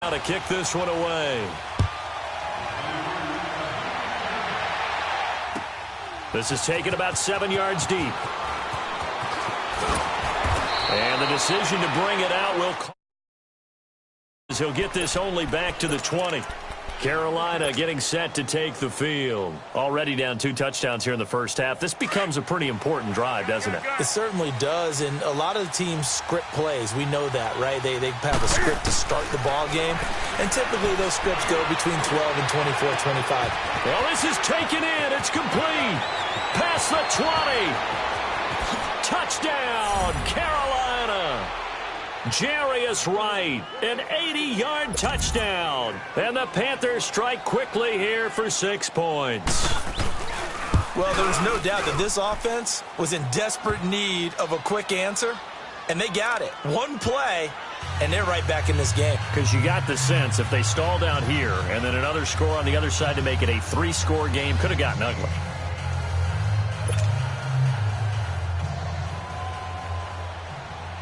Now to kick this one away. This is taken about 7 yards deep. And the decision to bring it out will call. He'll get this only back to the 20. Carolina getting set to take the field. Already down 2 touchdowns here in the first half. This becomes a pretty important drive, doesn't it? It certainly does, and a lot of the teams script plays. We know that, right? They have a script to start the ball game, and typically those scripts go between 12 and 24, 25. Well, this is taken in. It's complete. Past the 20. Touchdown, Carolina. Jarius Wright, an 80-yard touchdown. And the Panthers strike quickly here for 6 points. Well, there's no doubt that this offense was in desperate need of a quick answer, and they got it. One play, and they're right back in this game. Because you got the sense if they stall down here and then another score on the other side to make it a 3-score game, could have gotten ugly.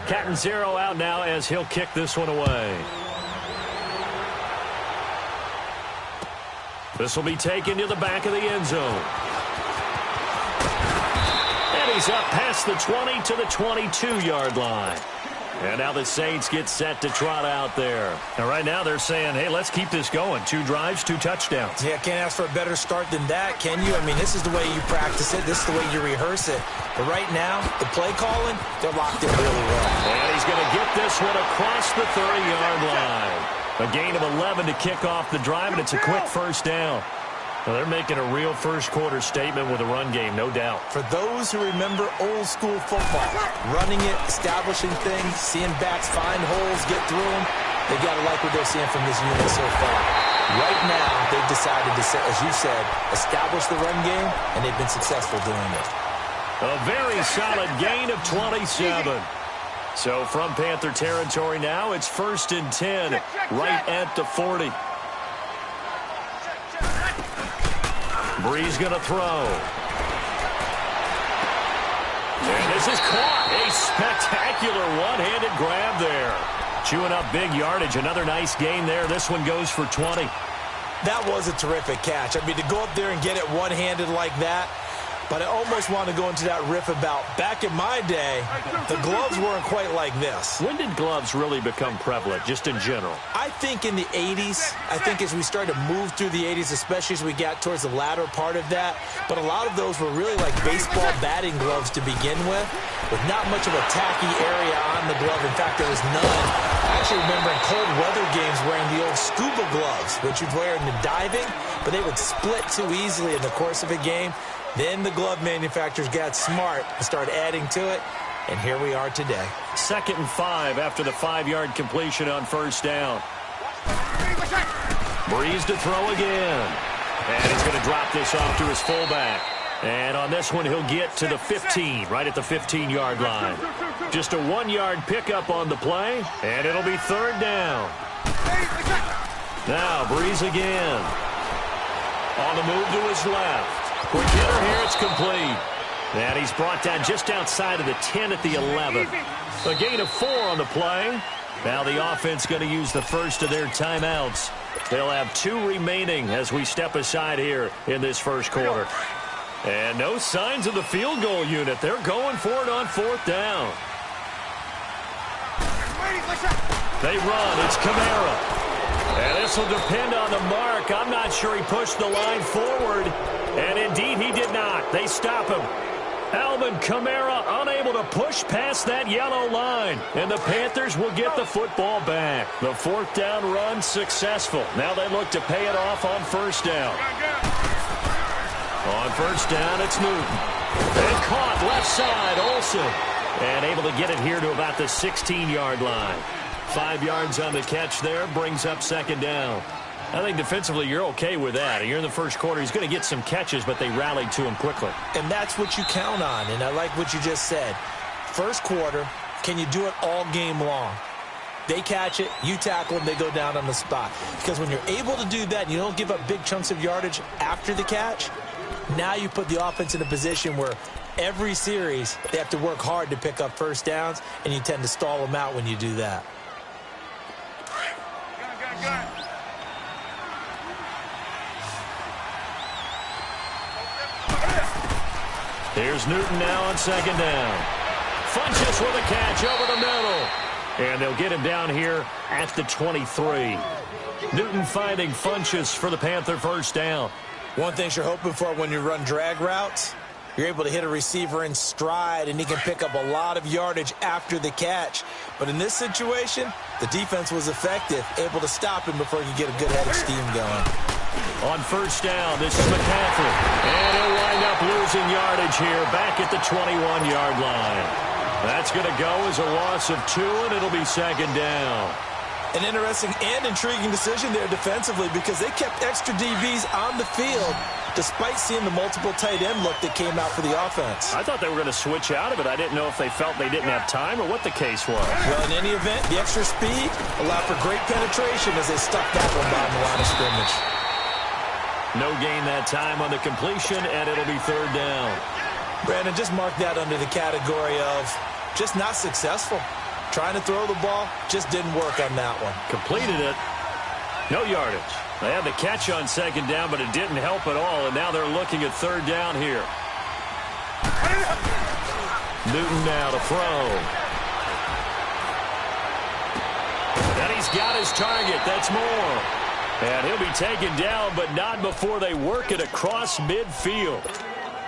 Catanzaro out now as he'll kick this one away. This will be taken to the back of the end zone. And he's up past the 20 to the 22-yard line. And now the Saints get set to trot out there. And right now they're saying, hey, let's keep this going. 2 drives, 2 touchdowns. Yeah, can't ask for a better start than that, can you? I mean, this is the way you practice it. This is the way you rehearse it. But right now, the play calling, they're locked in really well. And he's going to get this one across the 30-yard line. A gain of 11 to kick off the drive, and it's a quick first down. Well, they're making a real first-quarter statement with a run game, no doubt. For those who remember old-school football, running it, establishing things, seeing backs find holes, get through them, they got to like what they're seeing from this unit so far. Right now, they've decided to, as you said, establish the run game, and they've been successful doing it. A very solid gain of 27. So from Panther territory now, it's 1st and 10, right at the 40. Breeze going to throw. And this is caught. A spectacular one-handed grab there. Chewing up big yardage. Another nice gain there. This one goes for 20. That was a terrific catch. I mean, to go up there and get it one-handed like that, but I almost want to go into that riff about back in my day, the gloves weren't quite like this. When did gloves really become prevalent, just in general? I think in the 80s. I think as we started to move through the 80s, especially as we got towards the latter part of that. But a lot of those were really like baseball batting gloves to begin with not much of a tacky area on the glove. In fact, there was none. I actually remember in cold weather games wearing the old scuba gloves, which you'd wear in the diving, but they would split too easily in the course of a game. Then the glove manufacturers got smart and started adding to it, and here we are today. 2nd and 5 after the 5-yard completion on first down. Breeze to throw again. And he's going to drop this off to his fullback. And on this one, he'll get to the 15, right at the 15-yard line. Just a 1-yard pickup on the play, and it'll be 3rd down. Now, Breeze again. On the move to his left. Quick hitter here, it's complete. And he's brought down just outside of the 10 at the 11. A gain of 4 on the play. Now the offense going to use the first of their timeouts. They'll have 2 remaining as we step aside here in this first quarter. And no signs of the field goal unit. They're going for it on 4th down. They run. It's Kamara. And this will depend on the mark. I'm not sure he pushed the line forward. And indeed, he did not. They stop him. Alvin Kamara unable to push past that yellow line. And the Panthers will get the football back. The 4th down run successful. Now they look to pay it off on 1st down. On 1st down, it's Newton. And caught left side, Olsen. And able to get it here to about the 16-yard line. 5 yards on the catch there, brings up 2nd down. I think defensively you're okay with that. You're in the first quarter. He's going to get some catches, but they rallied to him quickly. And that's what you count on, and I like what you just said. First quarter, can you do it all game long? They catch it, you tackle them, they go down on the spot. Because when you're able to do that and you don't give up big chunks of yardage after the catch, now you put the offense in a position where every series they have to work hard to pick up first downs, and you tend to stall them out when you do that. Here's Newton now on second down. Funchess with a catch over the middle. And they'll get him down here at the 23. Newton finding Funchess for the Panther first down. One thing you're hoping for when you run drag routes, you're able to hit a receiver in stride, and he can pick up a lot of yardage after the catch. But in this situation, the defense was effective, able to stop him before he could get a good head of steam going. On first down, this is McCaffrey. And he'll wind up losing yardage here back at the 21-yard line. That's going to go as a loss of 2, and it'll be second down. An interesting and intriguing decision there defensively because they kept extra DBs on the field despite seeing the multiple tight end look that came out for the offense. I thought they were going to switch out of it. I didn't know if they felt they didn't have time or what the case was. Well, in any event, the extra speed allowed for great penetration as they stuck that one down the line of scrimmage. No gain that time on the completion, and it'll be third down. Brandon, just mark that under the category of just not successful. Trying to throw the ball, just didn't work on that one. Completed it. No yardage. They had the catch on second down, but it didn't help at all, and now they're looking at third down here. Newton now to throw. And he's got his target. That's Moore. And he'll be taken down, but not before they work it across midfield.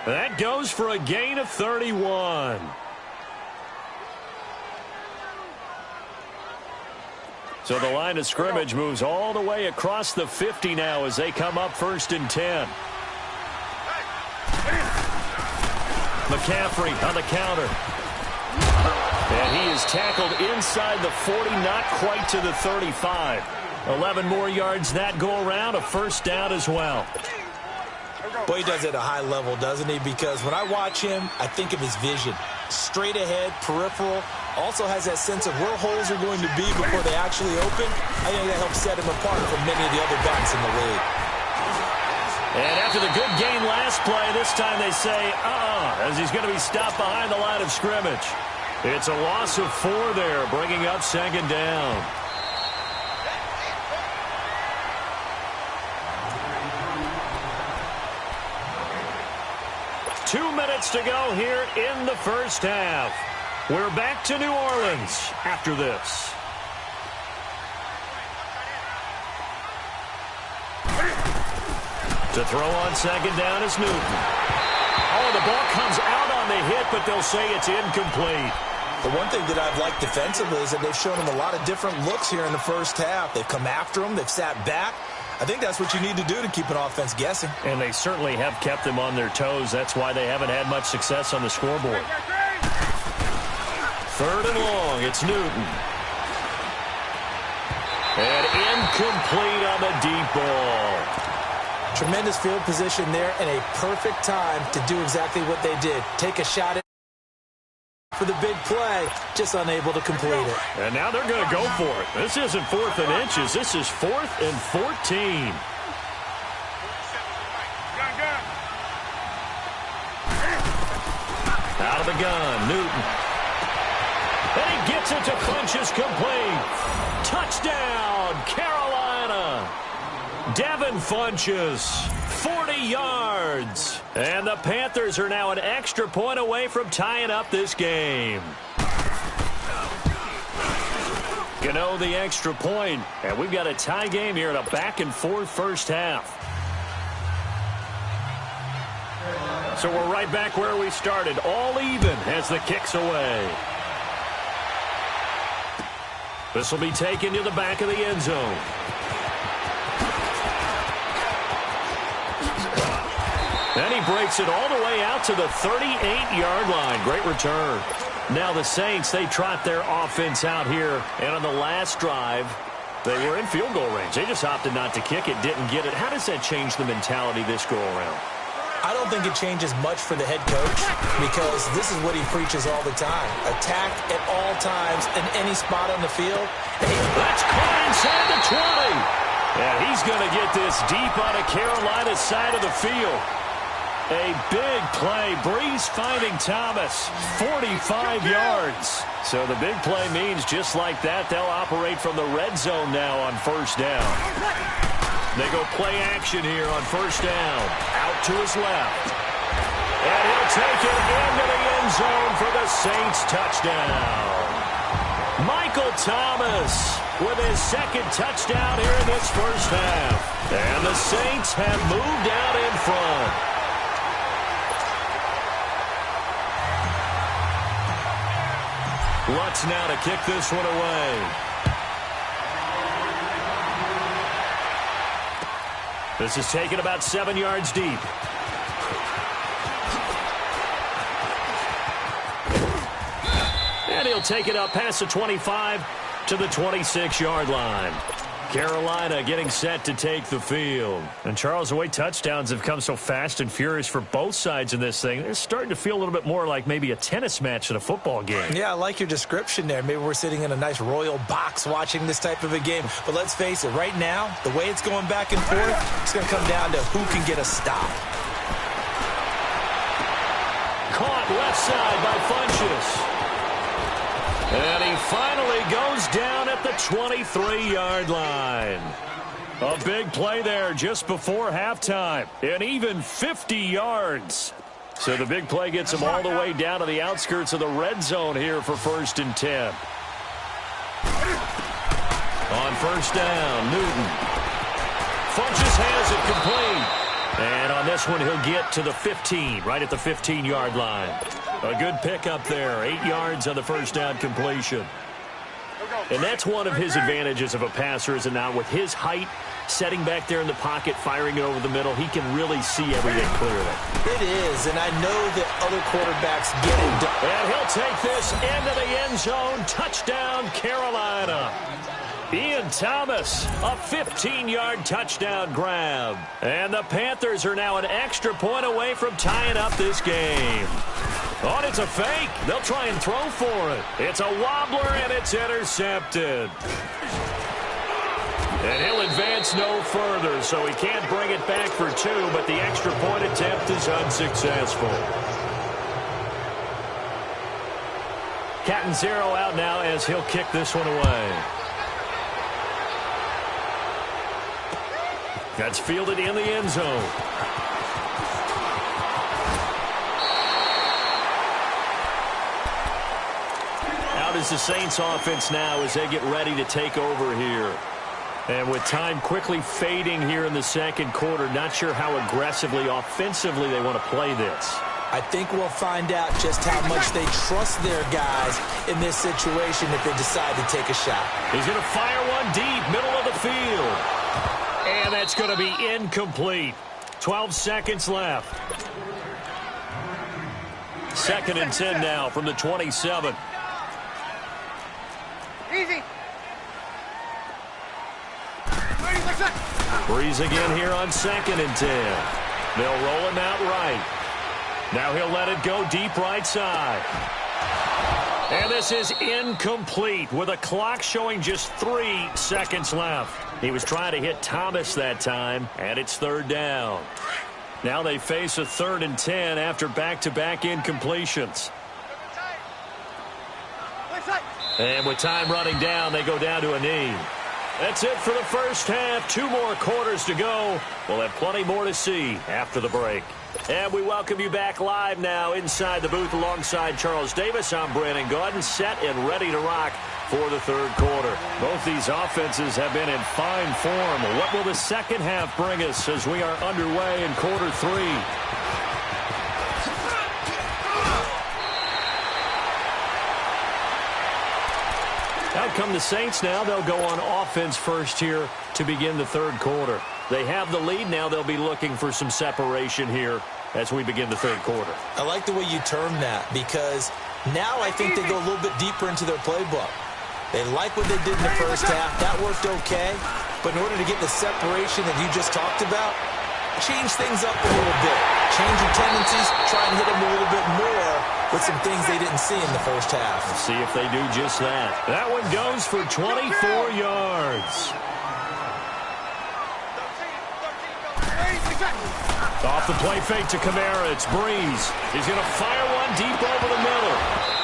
That goes for a gain of 31. So the line of scrimmage moves all the way across the 50 now as they come up first and 10. McCaffrey on the counter. And he is tackled inside the 40, not quite to the 35. 11 more yards that go around, a first down as well. Boy, he does it at a high level, doesn't he? Because when I watch him, I think of his vision. Straight ahead, peripheral. Also has that sense of where holes are going to be before they actually open. I think that helps set him apart from many of the other backs in the league. And after the good game last play, this time they say, as he's going to be stopped behind the line of scrimmage. It's a loss of 4 there, bringing up second down. Two minutes to go here in the first half. We're back to New Orleans after this. To throw on second down is Newton. Oh, the ball comes out on the hit, but they'll say it's incomplete. The one thing that I've liked defensively is that they've shown him a lot of different looks here in the first half. They've come after him. They've sat back. I think that's what you need to do to keep an offense guessing. And they certainly have kept them on their toes. That's why they haven't had much success on the scoreboard. Third and long, it's Newton. And incomplete on the deep ball. Tremendous field position there and a perfect time to do exactly what they did. Take a shot at for the big play, just unable to complete it. And now they're going to go for it. This isn't 4th and inches. This is 4th and 14. Out of the gun, Newton. And he gets it to Funchess, complete. Touchdown, Carolina. Devin Funchess, 40 yards. And the Panthers are now an extra point away from tying up this game. You know, the extra point, and we've got a tie game here in a back-and-forth first half. So we're right back where we started, all even as the kick's away. This will be taken to the back of the end zone. And he breaks it all the way out to the 38-yard line. Great return. Now the Saints, they trot their offense out here. And on the last drive, they were in field goal range. They just opted not to kick it, didn't get it. How does that change the mentality this go-around? I don't think it changes much for the head coach because this is what he preaches all the time. Attack at all times in any spot on the field. That's caught inside the 20. And he's going to get this deep on a Carolina side of the field. A big play. Breeze finding Thomas. 45 yards. So the big play means just like that, they'll operate from the red zone now on first down. They go play action here on first down. Out to his left. And he'll take it into the end zone for the Saints touchdown. Michael Thomas with his second touchdown here in this first half. And the Saints have moved out in front. Lutz now to kick this one away. This is taken about 7 yards deep. And he'll take it up past the 25 to the 26-yard line. Carolina getting set to take the field. And Charles, the way touchdowns have come so fast and furious for both sides in this thing, it's starting to feel a little bit more like maybe a tennis match at a football game. Yeah, I like your description there. Maybe we're sitting in a nice royal box watching this type of a game. But let's face it, right now, the way it's going back and forth, it's going to come down to who can get a stop. Caught left side by Funchess. And he finally goes down at the 23-yard line. A big play there just before halftime. And even 50 yards. So the big play gets him all the way down to the outskirts of the red zone here for 1st and 10. On first down, Newton. Funchess has it complete. And on this one, he'll get to the 15, right at the 15-yard line. A good pickup there, 8 yards on the first down completion. And that's one of his advantages of a passer, is it not? With his height, setting back there in the pocket, firing it over the middle, he can really see everything clearly. It is, and I know that other quarterbacks get it done. And he'll take this into the end zone. Touchdown, Carolina. Ian Thomas, a 15-yard touchdown grab. And the Panthers are now an extra point away from tying up this game. Oh, it's a fake. They'll try and throw for it. It's a wobbler, and it's intercepted. And he'll advance no further, so he can't bring it back for 2, but the extra point attempt is unsuccessful. Catanzaro out now as he'll kick this one away. That's fielded in the end zone. Out is the Saints offense now as they get ready to take over here. And with time quickly fading here in the second quarter, not sure how aggressively, offensively they want to play this. I think we'll find out just how much they trust their guys in this situation if they decide to take a shot. He's going to fire one deep, middle of the field. And that's going to be incomplete. 12 seconds left. 2nd and 10 now from the 27. Easy. Breeze again here on 2nd and 10. They'll roll him out right. Now he'll let it go deep right side. And this is incomplete with a clock showing just 3 seconds left. He was trying to hit Thomas that time, and it's 3rd down. Now they face a 3rd and 10 after back-to-back incompletions. And with time running down, they go down to a knee. That's it for the first half. 2 more quarters to go. We'll have plenty more to see after the break. And we welcome you back live now inside the booth alongside Charles Davis. I'm Brandon Gaudin, set and ready to rock for the 3rd quarter. Both these offenses have been in fine form. What will the second half bring us as we are underway in quarter 3? Out come the Saints now. They'll go on offense first here to begin the 3rd quarter. They have the lead now. They'll be looking for some separation here as we begin the 3rd quarter. I like the way you term that, because now I think they go a little bit deeper into their playbook. They like what they did in the first half. That worked okay. But in order to get the separation that you just talked about, change things up a little bit. Change your tendencies. Try and hit them a little bit more with some things they didn't see in the first half. Let's see if they do just that. That one goes for 24 yards. Off the play fake to Kamara, it's Breeze. He's going to fire one deep over the middle.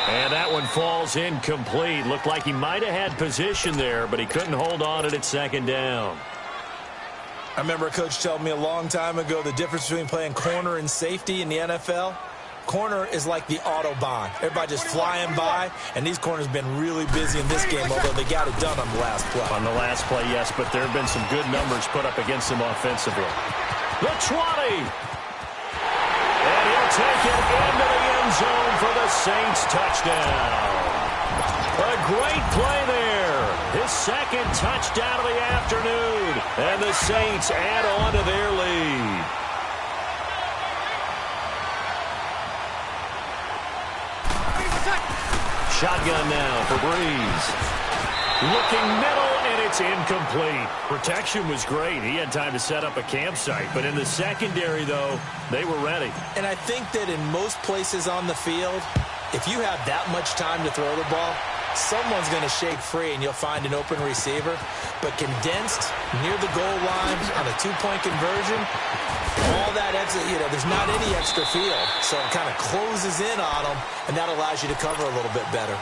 And that one falls incomplete. Looked like he might have had position there, but he couldn't hold on at second down. I remember a coach told me a long time ago the difference between playing corner and safety in the NFL. Corner is like the Autobahn. Everybody just flying by, and these corners have been really busy in this game, although they got it done on the last play. On the last play, yes, but there have been some good numbers put up against them offensively. The 20. And he'll take it into the end zone for the Saints touchdown. A great play there. His second touchdown of the afternoon. And the Saints add on to their lead. Shotgun now for Breeze. Looking middle, and it's incomplete. Protection was great. He had time to set up a campsite. But in the secondary, though, they were ready. And I think that in most places on the field, if you have that much time to throw the ball, someone's going to shake free and you'll find an open receiver. But condensed near the goal line on a two-point conversion, all that extra, there's not any extra field. So it kind of closes in on them, and that allows you to cover a little bit better.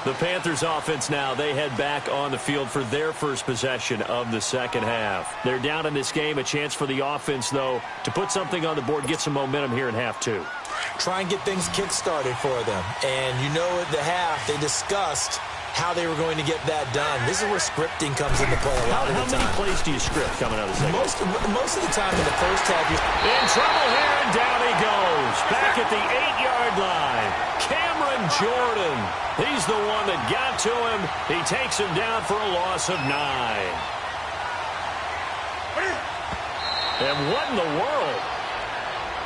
The Panthers offense now, they head back on the field for their first possession of the second half. They're down in this game. A chance for the offense, though, to put something on the board, get some momentum here in half two. Try and get things kick-started for them. And at the half, they discussed how they were going to get that done. This is where scripting comes into play a lot of the time. How many plays do you script coming out of the second? Most of the time in the first half. In trouble here, and down he goes. Back at the 8-yard line. Cameron Jordan. He's the one that got to him. He takes him down for a loss of 9. And what in the world?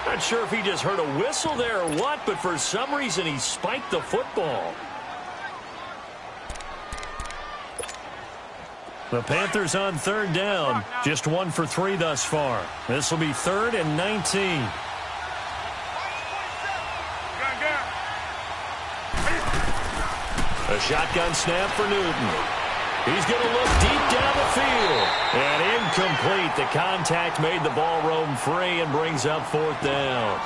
Not sure if he just heard a whistle there or what, but for some reason he spiked the football. The Panthers on third down. Just 1 for 3 thus far. This will be 3rd and 19. A shotgun snap for Newton. He's going to look deep down the field. And incomplete. The contact made the ball roam free and brings up 4th down.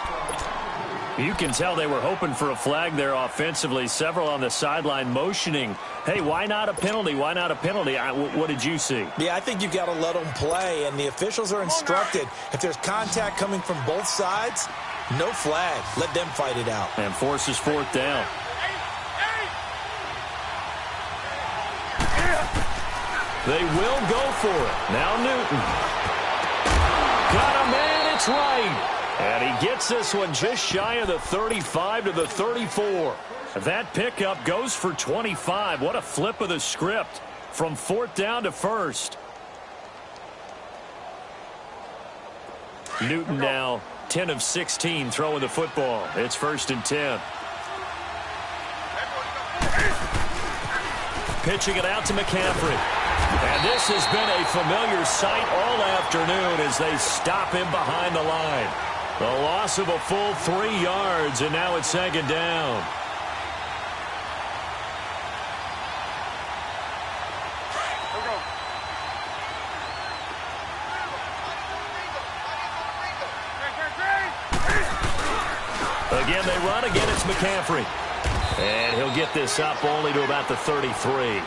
You can tell they were hoping for a flag there offensively. Several on the sideline motioning. Hey, why not a penalty? Why not a penalty? What did you see? Yeah, I think you've got to let them play, and the officials are instructed. If there's contact coming from both sides, no flag. Let them fight it out. And forces 4th down. They will go for it. Now Newton. Got a man, it's right. And he gets this one just shy of the 35 to the 34. That pickup goes for 25. What a flip of the script from 4th down to 1st. Newton now 10 of 16 throwing the football. It's 1st and 10. Pitching it out to McCaffrey. And this has been a familiar sight all afternoon as they stop him behind the line. The loss of a full 3 yards, and now it's 2nd down. Again, they run. Again, it's McCaffrey. And he'll get this up only to about the 33.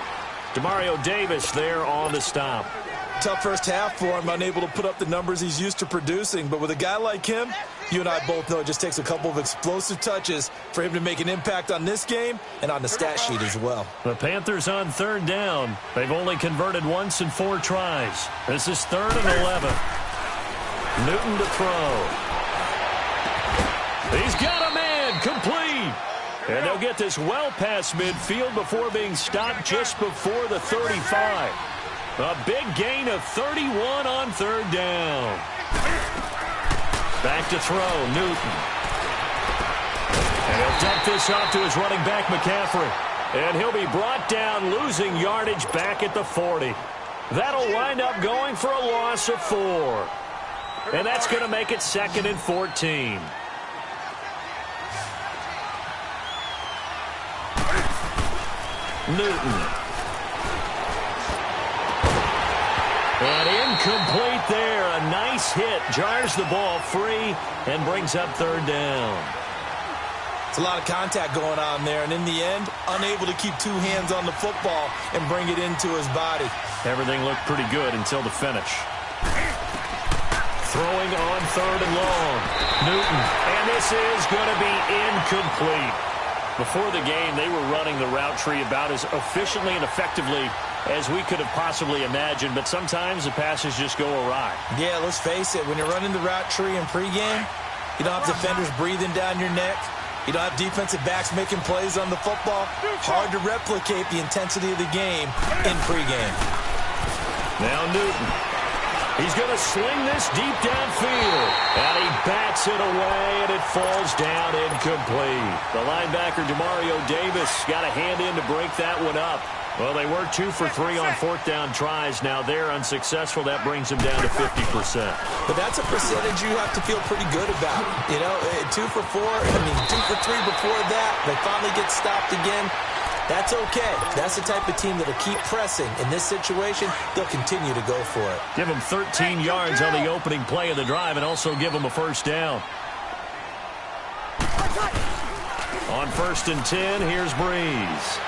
Demario Davis there on the stop. Tough first half for him, unable to put up the numbers he's used to producing. But with a guy like him, you and I both know it just takes a couple of explosive touches for him to make an impact on this game and on the stat sheet as well. The Panthers on 3rd down. They've only converted once in 4 tries. This is 3rd and 11. Newton to throw. He's got a man, complete. And they'll get this well past midfield before being stopped just before the 35. A big gain of 31 on 3rd down. Back to throw, Newton. And he'll dump this off to his running back, McCaffrey. And he'll be brought down, losing yardage back at the 40. That'll wind up going for a loss of 4. And that's going to make it 2nd and 14. Newton. And incomplete there. A nice base hit jars the ball free and brings up third down. It's a lot of contact going on there, and in the end, unable to keep two hands on the football and bring it into his body. Everything looked pretty good until the finish. Throwing on third and long. Newton, and this is going to be incomplete. Before the game, they were running the route tree about as efficiently and effectively as we could have possibly imagined, but sometimes the passes just go awry. Yeah, let's face it, when you're running the route tree in pregame, you don't have defenders breathing down your neck. You don't have defensive backs making plays on the football. Hard to replicate the intensity of the game in pregame. Now Newton. He's going to sling this deep downfield. And he bats it away, and it falls down incomplete. The linebacker, Demario Davis, got a hand in to break that one up. Well, they were 2 for 3 on fourth down tries. Now they're unsuccessful. That brings them down to 50%. But that's a percentage you have to feel pretty good about. You know, 2 for 3 before that. They finally get stopped again. That's okay. That's the type of team that will keep pressing. In this situation, they'll continue to go for it. Give them 13 yards on the opening play of the drive and also give them a first down. On 1st and 10, here's Breeze.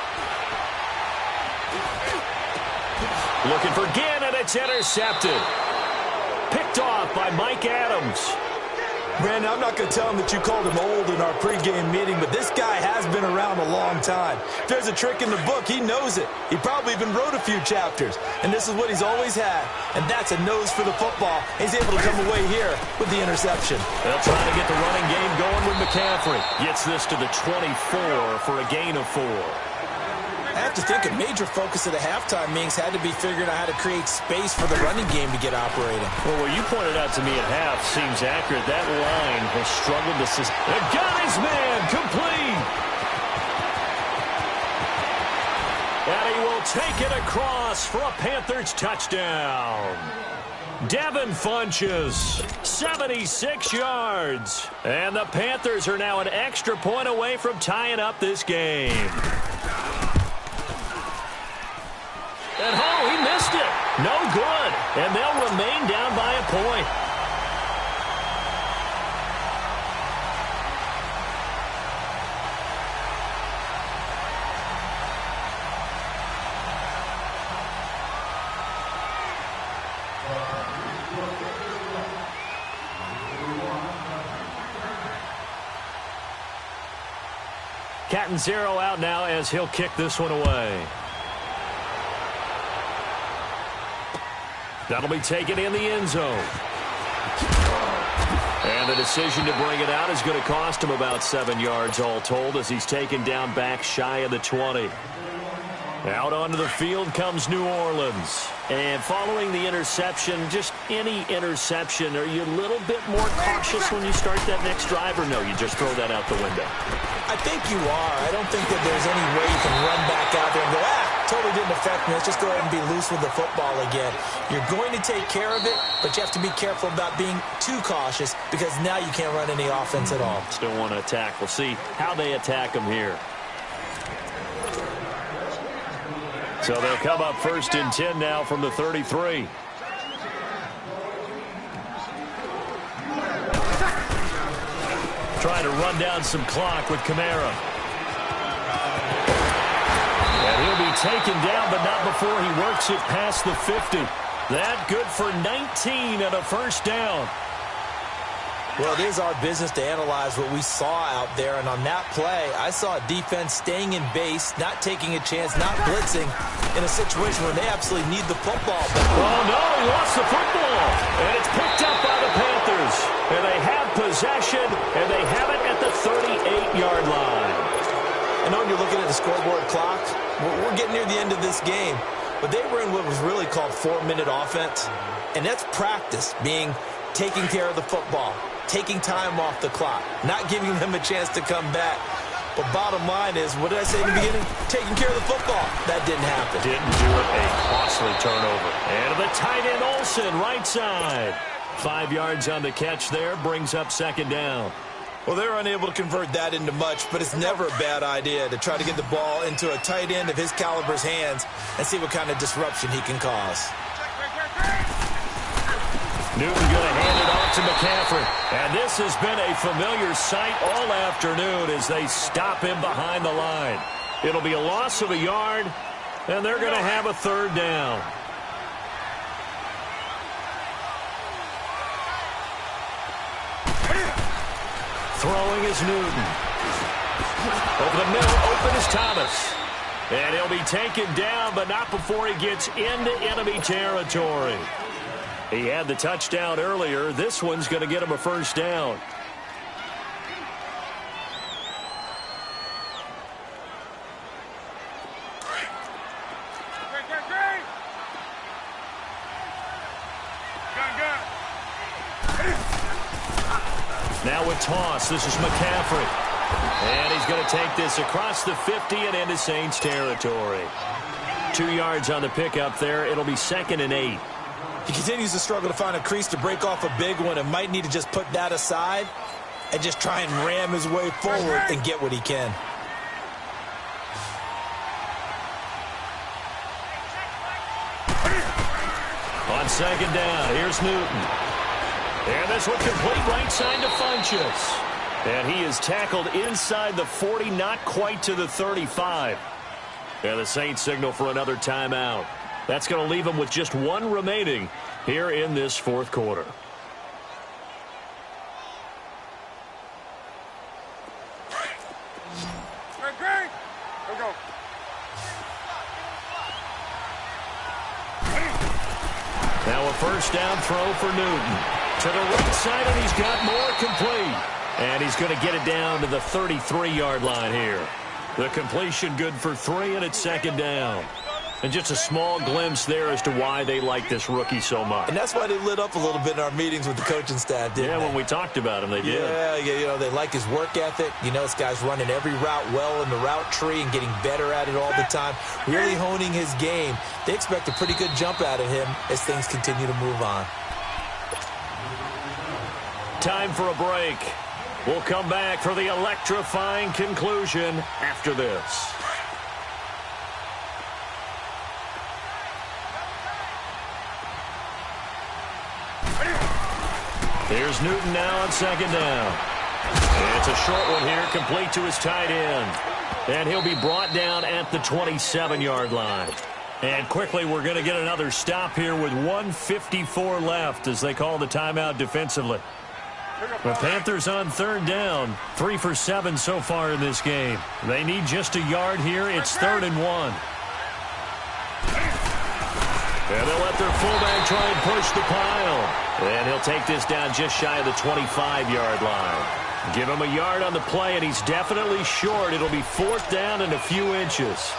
Looking for Ginn, and it's intercepted. Picked off by Mike Adams. Brandon, I'm not going to tell him that you called him old in our pregame meeting, but this guy has been around a long time. If there's a trick in the book, he knows it. He probably even wrote a few chapters, and this is what he's always had, and that's a nose for the football. He's able to come away here with the interception. They'll try to get the running game going with McCaffrey. Gets this to the 24 for a gain of 4. I have to think a major focus of the halftime meetings had to be figuring out how to create space for the running game to get operating. Well, what you pointed out to me at half seems accurate. That line has struggled to sustain. Got his man complete. And he will take it across for a Panthers touchdown. Devin Funchess, 76 yards. And the Panthers are now an extra point away from tying up this game. And he missed it. No good. And they'll remain down by a point. Catanzaro out now as he'll kick this one away. That'll be taken in the end zone. And the decision to bring it out is going to cost him about 7 yards all told as he's taken down back shy of the 20. Out onto the field comes New Orleans. And following the interception, just any interception, are you a little bit more cautious when you start that next drive, or no, you just throw that out the window? I think you are. I don't think that there's any way you can run back out there and go, totally didn't affect me. Let's just go ahead and be loose with the football again. You're going to take care of it, but you have to be careful about being too cautious because now you can't run any offense at all. Still want to attack. We'll see how they attack them here. So they'll come up 1st and 10 now from the 33. Trying to run down some clock with Kamara. And he'll be taken down, but not before he works it past the 50. That good for 19 and a first down. Well, it is our business to analyze what we saw out there, and on that play, I saw a defense staying in base, not taking a chance, not blitzing in a situation where they absolutely need the football back. Oh, no, he lost the football, and it's picked up by the Panthers. And they have possession, and they have it at the 38-yard line. I know when you're looking at the scoreboard clock, we're getting near the end of this game, but they were in what was really called 4-minute offense, and that's practice, being taking care of the football, taking time off the clock, not giving them a chance to come back. But bottom line is, what did I say in the beginning? Taking care of the football. That didn't happen. Didn't do it. A costly turnover. And the tight end Olsen, right side. 5 yards on the catch there, brings up 2nd down. Well, they're unable to convert that into much, but it's never a bad idea to try to get the ball into a tight end of his caliber's hands and see what kind of disruption he can cause. Newton going to hand to McCaffrey. And this has been a familiar sight all afternoon as they stop him behind the line. It'll be a loss of a yard, and they're going to have a third down. Throwing is Newton. Over the middle, open is Thomas. And he'll be taken down, but not before he gets into enemy territory. He had the touchdown earlier. This one's going to get him a first down. Now with toss, this is McCaffrey. And he's going to take this across the 50 and into Saints territory. 2 yards on the pickup there. It'll be 2nd and 8. He continues to struggle to find a crease to break off a big one and might need to just put that aside and just try and ram his way forward and get what he can. On 2nd down, here's Newton. And this one complete right side to Funchess. And he is tackled inside the 40, not quite to the 35. And the Saints signal for another timeout. That's going to leave them with just 1 remaining here in this 4th quarter. Now a first down throw for Newton. To the right side, and he's got more complete. And he's going to get it down to the 33-yard line here. The completion good for 3, and it's 2nd down. And just a small glimpse there as to why they like this rookie so much. And that's why they lit up a little bit in our meetings with the coaching staff, didn't they? When we talked about him, they did. Yeah, you know, they like his work ethic. You know, this guy's running every route well in the route tree and getting better at it all the time, really honing his game. They expect a pretty good jump out of him as things continue to move on. Time for a break. We'll come back for the electrifying conclusion after this. Here's Newton now on 2nd down. It's a short one here, complete to his tight end. And he'll be brought down at the 27-yard line. And quickly, we're going to get another stop here with 1:54 left as they call the timeout defensively. The Panthers on 3rd down, 3 for 7 so far in this game. They need just a yard here. It's 3rd and 1. And they'll let their fullback try and push the pile. And he'll take this down just shy of the 25-yard line. Give him a yard on the play, and he's definitely short. It'll be 4th down and a few inches.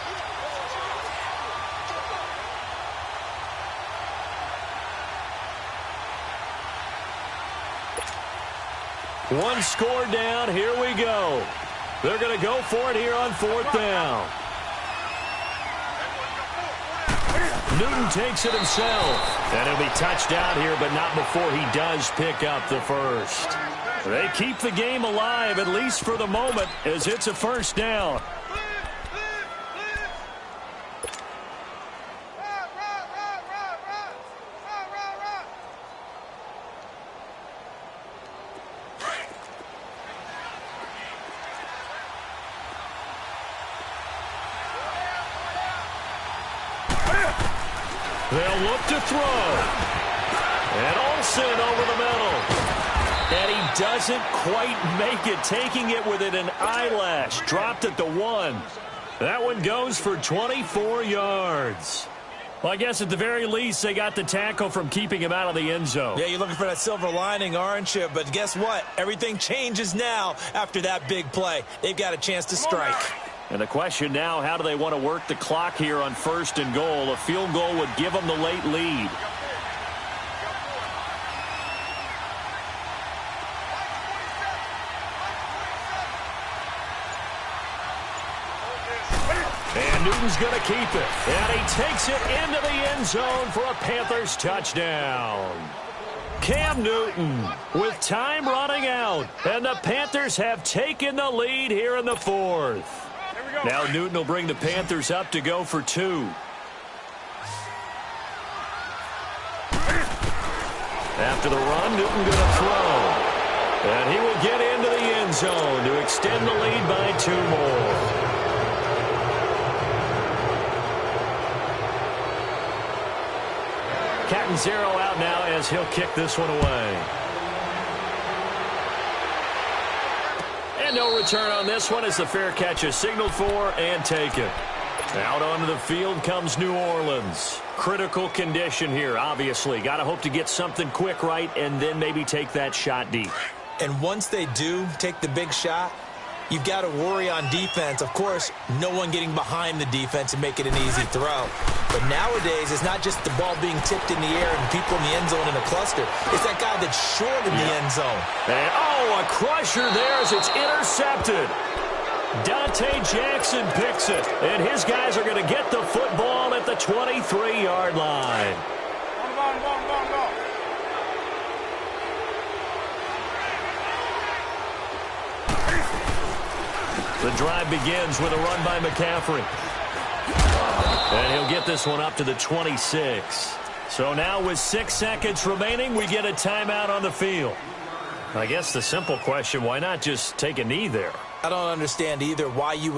One score down. Here we go. They're going to go for it here on 4th down. Newton takes it himself. And he'll be touched out here, but not before he does pick up the first. They keep the game alive, at least for the moment, as it's a first down. They'll look to throw. And Olsen over the middle. And he doesn't quite make it, taking it within an eyelash. Dropped at the 1. That one goes for 24 yards. Well, I guess at the very least, they got the tackle from keeping him out of the end zone. Yeah, you're looking for that silver lining, aren't you? But guess what? Everything changes now after that big play. They've got a chance to strike. And the question now, how do they want to work the clock here on 1st and goal? A field goal would give them the late lead. And Newton's going to keep it. And he takes it into the end zone for a Panthers touchdown. Cam Newton with time running out. And the Panthers have taken the lead here in the 4th. Now Newton will bring the Panthers up to go for 2. After the run, Newton going to throw. And he will get into the end zone to extend the lead by 2 more. Catanzaro out now as he'll kick this one away. And no return on this one as the fair catch is signaled for and taken. Out onto the field comes New Orleans. Critical condition here, obviously. Got to hope to get something quick right and then maybe take that shot deep. And once they do take the big shot, you've got to worry on defense. Of course, no one getting behind the defense and make it an easy throw. But nowadays, it's not just the ball being tipped in the air and people in the end zone in a cluster. It's that guy that's short in the end zone. And, oh, a crusher there as it's intercepted. Dante Jackson picks it. And his guys are going to get the football at the 23-yard line. The drive begins with a run by McCaffrey. And he'll get this one up to the 26. So now with 6 seconds remaining, we get a timeout on the field. I guess the simple question, why not just take a knee there? I don't understand either why you